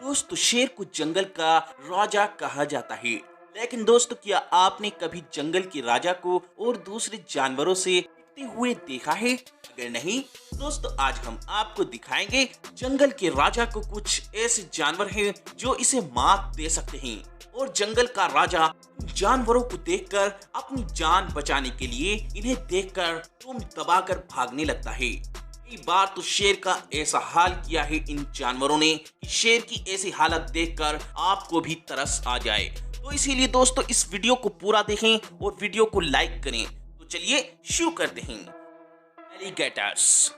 दोस्तों शेर को जंगल का राजा कहा जाता है। लेकिन दोस्तों क्या आपने कभी जंगल के राजा को और दूसरे जानवरों से लड़ते हुए देखा है? अगर नहीं तो दोस्तों आज हम आपको दिखाएंगे जंगल के राजा को कुछ ऐसे जानवर हैं जो इसे मात दे सकते हैं। और जंगल का राजा जानवरों को देखकर अपनी जान बचाने के लिए इन्हें देखकर तुम दबाकर भागने लगता है। कई बार तो शेर का ऐसा हाल किया है इन जानवरों ने कि शेर की ऐसी हालत देखकर आपको भी तरस आ जाए। तो इसीलिए दोस्तों इस वीडियो को पूरा देखें और वीडियो को लाइक करें। तो चलिए शुरू करते हैं। एलिगेटर्स।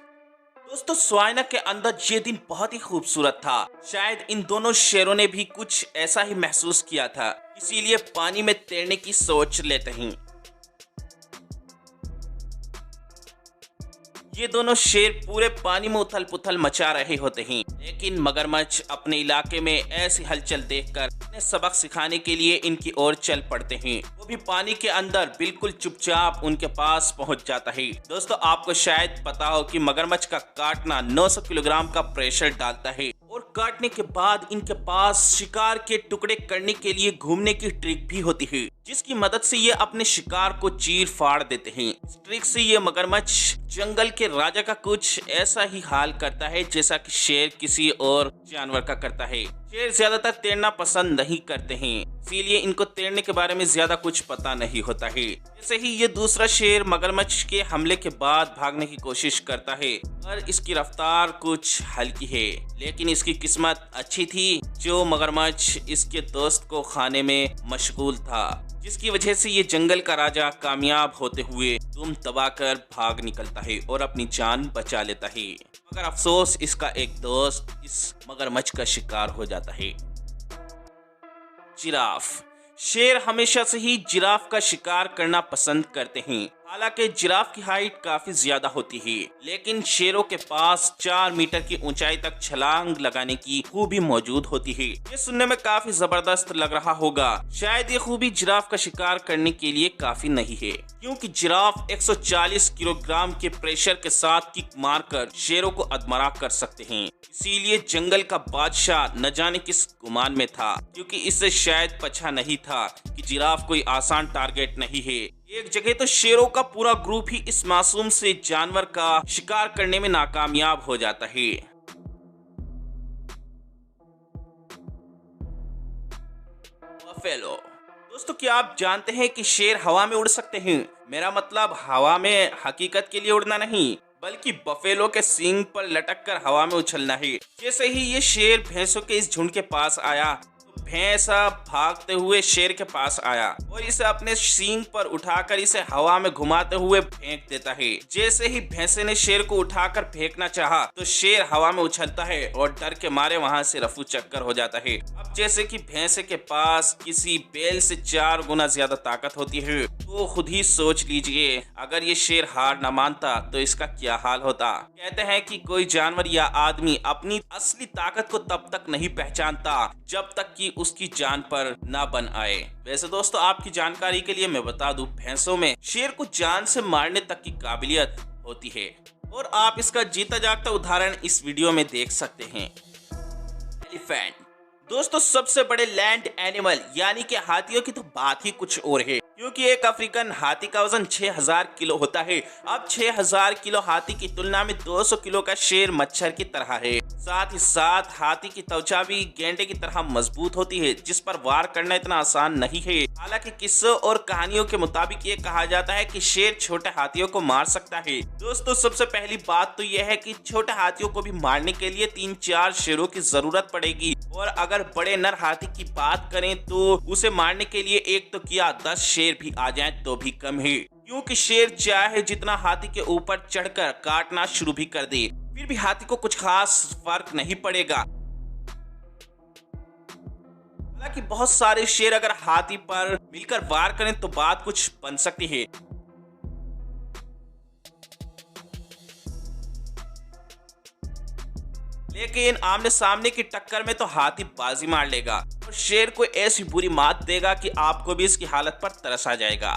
दोस्तों स्वाइना के अंदर ये दिन बहुत ही खूबसूरत था। शायद इन दोनों शेरों ने भी कुछ ऐसा ही महसूस किया था, इसीलिए पानी में तैरने की सोच लेते हैं। ये दोनों शेर पूरे पानी में उथल पुथल मचा रहे होते हैं, लेकिन मगरमच्छ अपने इलाके में ऐसी हलचल देखकर इन्हें सबक सिखाने के लिए इनकी ओर चल पड़ते हैं। वो भी पानी के अंदर बिल्कुल चुपचाप उनके पास पहुंच जाता है। दोस्तों आपको शायद पता हो कि मगरमच्छ का काटना 900 किलोग्राम का प्रेशर डालता है और काटने के बाद इनके पास शिकार के टुकड़े करने के लिए घूमने की ट्रिक भी होती है, जिसकी मदद से ये अपने शिकार को चीर फाड़ देते हैं। इस ट्रिक से ये मगरमच्छ जंगल के राजा का कुछ ऐसा ही हाल करता है जैसा कि शेर किसी और जानवर का करता है। शेर ज्यादातर तैरना पसंद नहीं करते हैं, इसीलिए इनको तैरने के बारे में ज्यादा कुछ पता नहीं होता है। जैसे ही ये दूसरा शेर मगरमच्छ के हमले के बाद भागने की कोशिश करता है और इसकी रफ्तार कुछ हल्की है, लेकिन इसकी किस्मत अच्छी थी जो मगरमच्छ इसके दोस्त को खाने में मशगूल था, जिसकी वजह से ये जंगल का राजा कामयाब होते हुए दुम दबाकर भाग निकलता है और अपनी जान बचा लेता है। मगर अफसोस इसका एक दोस्त इस मगरमच्छ का शिकार हो जाता है। जिराफ। शेर हमेशा से ही जिराफ का शिकार करना पसंद करते हैं। हालांकि जिराफ की हाइट काफी ज्यादा होती है, लेकिन शेरों के पास 4 मीटर की ऊंचाई तक छलांग लगाने की खूबी मौजूद होती है। ये सुनने में काफी जबरदस्त लग रहा होगा। शायद ये खूबी जिराफ का शिकार करने के लिए काफी नहीं है, क्योंकि जिराफ 140 किलोग्राम के प्रेशर के साथ किक मारकर शेरों को अधमरा कर सकते हैं। इसीलिए जंगल का बादशाह न जाने किस गुमान में था, क्योंकि इससे शायद पता नहीं था कि जिराफ कोई आसान टारगेट नहीं है। एक जगह तो शेरों का पूरा ग्रुप ही इस मासूम से जानवर का शिकार करने में नाकामयाब हो जाता है। बफेलो। दोस्तों क्या आप जानते हैं कि शेर हवा में उड़ सकते हैं? मेरा मतलब हवा में हकीकत के लिए उड़ना नहीं, बल्कि बफेलो के सींग पर लटक कर हवा में उछलना है। जैसे ही ये शेर भैंसों के इस झुंड के पास आया तो भैंसा भागते हुए शेर के पास आया और इसे अपने सींग पर उठाकर इसे हवा में घुमाते हुए फेंक देता है। जैसे ही भैंसे ने शेर को उठाकर फेंकना चाहा तो शेर हवा में उछलता है और डर के मारे वहां से रफू चक्कर हो जाता है। अब जैसे कि भैंसे के पास किसी बैल से 4 गुना ज्यादा ताकत होती है, तो खुद ही सोच लीजिए अगर ये शेर हार न मानता तो इसका क्या हाल होता। कहते हैं कि कोई जानवर या आदमी अपनी असली ताकत को तब तक नहीं पहचानता जब तक कि उसकी जान पर ना बन आए। वैसे दोस्तों आपकी जानकारी के लिए मैं बता दूं, भैंसों में शेर को जान से मारने तक की काबिलियत होती है और आप इसका जीता जागता उदाहरण इस वीडियो में देख सकते हैं। एलिफेंट। दोस्तों सबसे बड़े लैंड एनिमल यानी कि हाथियों की तो बात ही कुछ और है, क्योंकि एक अफ्रीकन हाथी का वजन 6000 किलो होता है। अब 6000 किलो हाथी की तुलना में 200 किलो का शेर मच्छर की तरह है। साथ ही साथ हाथी की त्वचा भी गेंडे की तरह मजबूत होती है, जिस पर वार करना इतना आसान नहीं है। हालांकि किस्सों और कहानियों के मुताबिक ये कहा जाता है कि शेर छोटे हाथियों को मार सकता है। दोस्तों सबसे पहली बात तो यह है कि छोटे हाथियों को भी मारने के लिए 3-4 शेरों की जरूरत पड़ेगी, और अगर बड़े नर हाथी की बात करें तो उसे मारने के लिए एक तो क्या 10 शेर भी आ जाएं तो भी कम है, क्योंकि शेर चाहे जितना हाथी के ऊपर चढ़कर काटना शुरू भी कर दे फिर भी हाथी को कुछ खास फर्क नहीं पड़ेगा। हालांकि बहुत सारे शेर अगर हाथी पर मिलकर वार करें तो बात कुछ बन सकती है। लेकिन आमने सामने की टक्कर में तो हाथी बाजी मार लेगा और शेर को ऐसी बुरी मात देगा कि आपको भी इसकी हालत पर तरस आ जाएगा।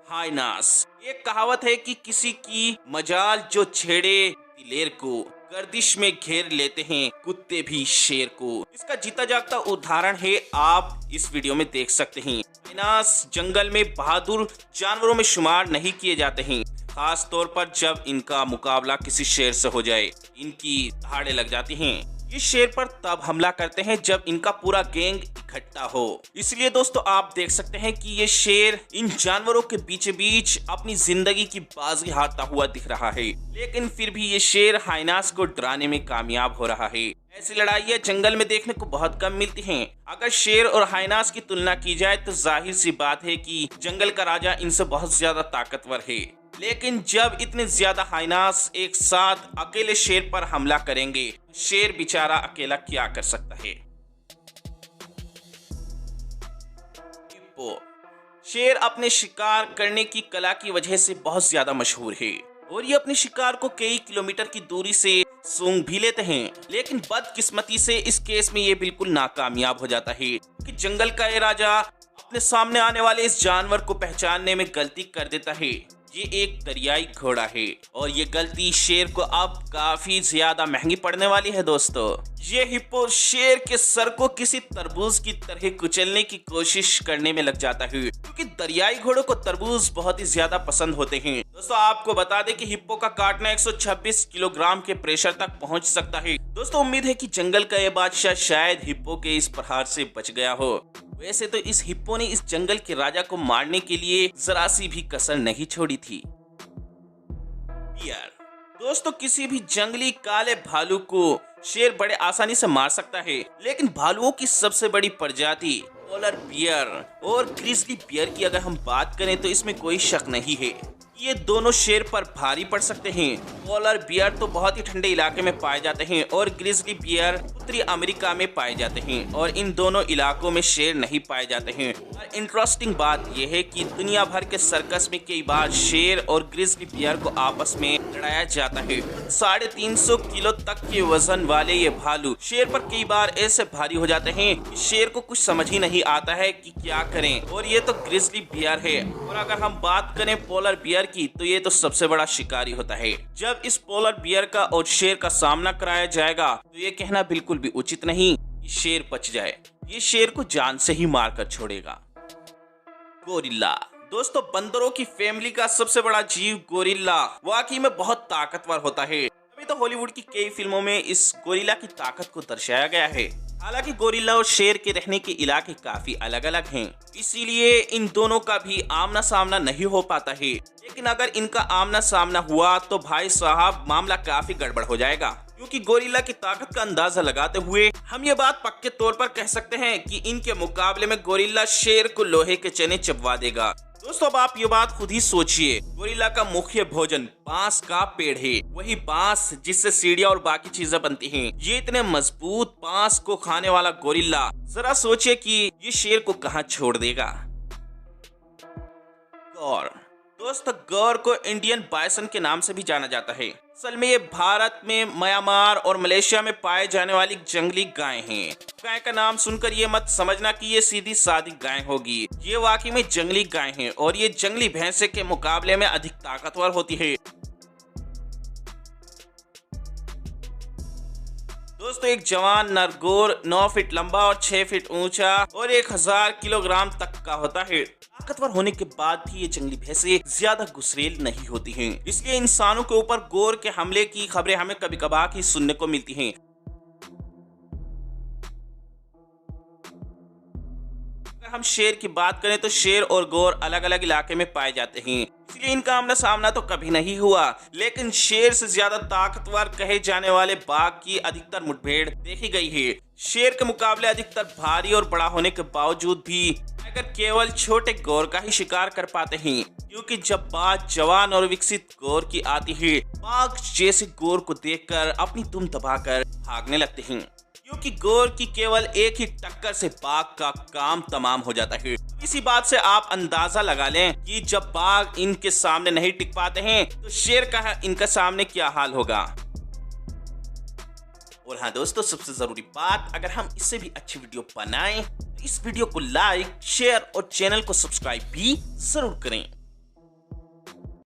हाइनास। एक कहावत है कि किसी की मजाल जो छेड़े दिलेर को, गर्दिश में घेर लेते हैं कुत्ते भी शेर को। इसका जीता जागता उदाहरण है, आप इस वीडियो में देख सकते हैं। हाइनास जंगल में बहादुर जानवरों में शुमार नहीं किए जाते हैं, खास तौर पर जब इनका मुकाबला किसी शेर से हो जाए। इनकी दहाड़े लग जाती हैं। ये शेर पर तब हमला करते हैं जब इनका पूरा गैंग इकट्ठा हो। इसलिए दोस्तों आप देख सकते हैं कि ये शेर इन जानवरों के बीच बीच अपनी जिंदगी की बाजी हारता हुआ दिख रहा है, लेकिन फिर भी ये शेर हाइनास को डराने में कामयाब हो रहा है। ऐसी लड़ाइयाँ जंगल में देखने को बहुत कम मिलती हैं। अगर शेर और हाइनास की तुलना की जाए तो जाहिर सी बात है कि जंगल का राजा इनसे बहुत ज्यादा ताकतवर है। लेकिन जब इतने ज्यादा हाइनास एक साथ अकेले शेर पर हमला करेंगे, शेर बेचारा अकेला क्या कर सकता है। हिप्पो शेर अपने शिकार करने की कला की वजह से बहुत ज्यादा मशहूर है और ये अपने शिकार को कई किलोमीटर की दूरी से सूंघ भी लेते हैं। लेकिन बदकिस्मती से इस केस में ये बिल्कुल नाकामयाब हो जाता है कि जंगल का ये राजा अपने सामने आने वाले इस जानवर को पहचानने में गलती कर देता है। ये एक दरियाई घोड़ा है और ये गलती शेर को अब काफी ज्यादा महंगी पड़ने वाली है दोस्तों। ये हिप्पो शेर के सर को किसी तरबूज की तरह कुचलने की कोशिश करने में लग जाता है, क्योंकि दरियाई घोड़ों को तरबूज बहुत ही ज्यादा पसंद होते हैं। दोस्तों आपको बता दें कि हिप्पो का काटना 126 किलोग्राम के प्रेशर तक पहुंच सकता है। दोस्तों उम्मीद है कि जंगल का ये बादशाह शायद हिप्पो के इस प्रहार से बच गया हो। वैसे तो इस हिप्पो ने इस जंगल के राजा को मारने के लिए जरा सी भी कसर नहीं छोड़ी थी। बियर दोस्तों किसी भी जंगली काले भालू को शेर बड़े आसानी से मार सकता है, लेकिन भालुओं की सबसे बड़ी प्रजाति पोलर बियर और ग्रिजली बियर की अगर हम बात करें तो इसमें कोई शक नहीं है, ये दोनों शेर पर भारी पड़ सकते हैं। पोलर बियर तो बहुत ही ठंडे इलाके में पाए जाते हैं और ग्रिजली बियर उत्तरी अमेरिका में पाए जाते हैं और इन दोनों इलाकों में शेर नहीं पाए जाते हैं। और इंटरेस्टिंग बात यह है कि दुनिया भर के सर्कस में कई बार शेर और ग्रिजली बियर को आपस में लड़ाया जाता है। 350 किलो तक के वजन वाले ये भालू शेर पर कई बार ऐसे भारी हो जाते हैं कि शेर को कुछ समझ ही नहीं आता है कि क्या करें। और ये तो ग्रिजली बियर है। और अगर हम बात करें पोलर बियर की तो ये तो सबसे बड़ा शिकारी होता है। जब इस पोलर बियर का और शेर का सामना कराया जाएगा तो ये कहना बिल्कुल भी उचित नहीं कि शेर बच जाए, ये शेर को जान से ही मार कर छोड़ेगा। गोरिल्ला दोस्तों बंदरों की फैमिली का सबसे बड़ा जीव गोरिल्ला वाकई में बहुत ताकतवर होता है। अभी तो हॉलीवुड की कई फिल्मों में इस गोरिल्ला की ताकत को दर्शाया गया है। हालांकि गोरिल्ला और शेर के रहने के इलाके काफी अलग अलग हैं, इसीलिए इन दोनों का भी आमना सामना नहीं हो पाता है। लेकिन अगर इनका आमना सामना हुआ तो भाई साहब मामला काफी गड़बड़ हो जाएगा, क्योंकि गोरिल्ला की ताकत का अंदाजा लगाते हुए हम ये बात पक्के तौर पर कह सकते हैं कि इनके मुकाबले में गोरिल्ला शेर को लोहे के चने चबवा देगा। दोस्तों अब आप ये बात खुद ही सोचिए, गोरिल्ला का मुख्य भोजन बांस का पेड़ है, वही बांस जिससे सीढ़ियां और बाकी चीजें बनती हैं। ये इतने मजबूत बांस को खाने वाला गोरिल्ला, जरा सोचिए कि ये शेर को कहां छोड़ देगा। गौर दोस्तों गौर को इंडियन बाइसन के नाम से भी जाना जाता है। असल में ये भारत में म्यांमार और मलेशिया में पाए जाने वाली जंगली गाय हैं। गाय का नाम सुनकर ये मत समझना कि ये सीधी सादी गाय होगी, ये वाकई में जंगली गाय हैं और ये जंगली भैंसे के मुकाबले में अधिक ताकतवर होती है। दोस्तों एक जवान नर गौर 9 फीट लंबा और 6 फीट ऊंचा और 1000 किलोग्राम तक का होता है। ताकतवर होने के बाद भी ये जंगली भैंसे ज्यादा गुस्सेल नहीं होती हैं, इसलिए इंसानों के ऊपर गौर के हमले की खबरें हमें कभी कभार ही सुनने को मिलती हैं। अगर हम शेर की बात करें तो शेर और गौर अलग अलग इलाके में पाए जाते हैं, इसलिए इनका आमना सामना तो कभी नहीं हुआ। लेकिन शेर से ज्यादा ताकतवर कहे जाने वाले बाघ की अधिकतर मुठभेड़ देखी गई है। शेर के मुकाबले अधिकतर भारी और बड़ा होने के बावजूद भी टाइगर केवल छोटे गौर का ही शिकार कर पाते हैं, क्योंकि जब बात जवान और विकसित गौर की आती है, बाघ जैसे गौर को देखकर अपनी दुम दबाकर भागने लगते हैं, क्योंकि गौर की केवल एक ही टक्कर से बाघ का काम तमाम हो जाता है। इसी बात से आप अंदाजा लगा लें कि जब बाघ इनके सामने नहीं टिक पाते हैं तो शेर का इनका सामने क्या हाल होगा। और हाँ दोस्तों सबसे जरूरी बात, अगर हम इससे भी अच्छी वीडियो बनाएं तो इस वीडियो को लाइक शेयर और चैनल को सब्सक्राइब भी जरूर करें।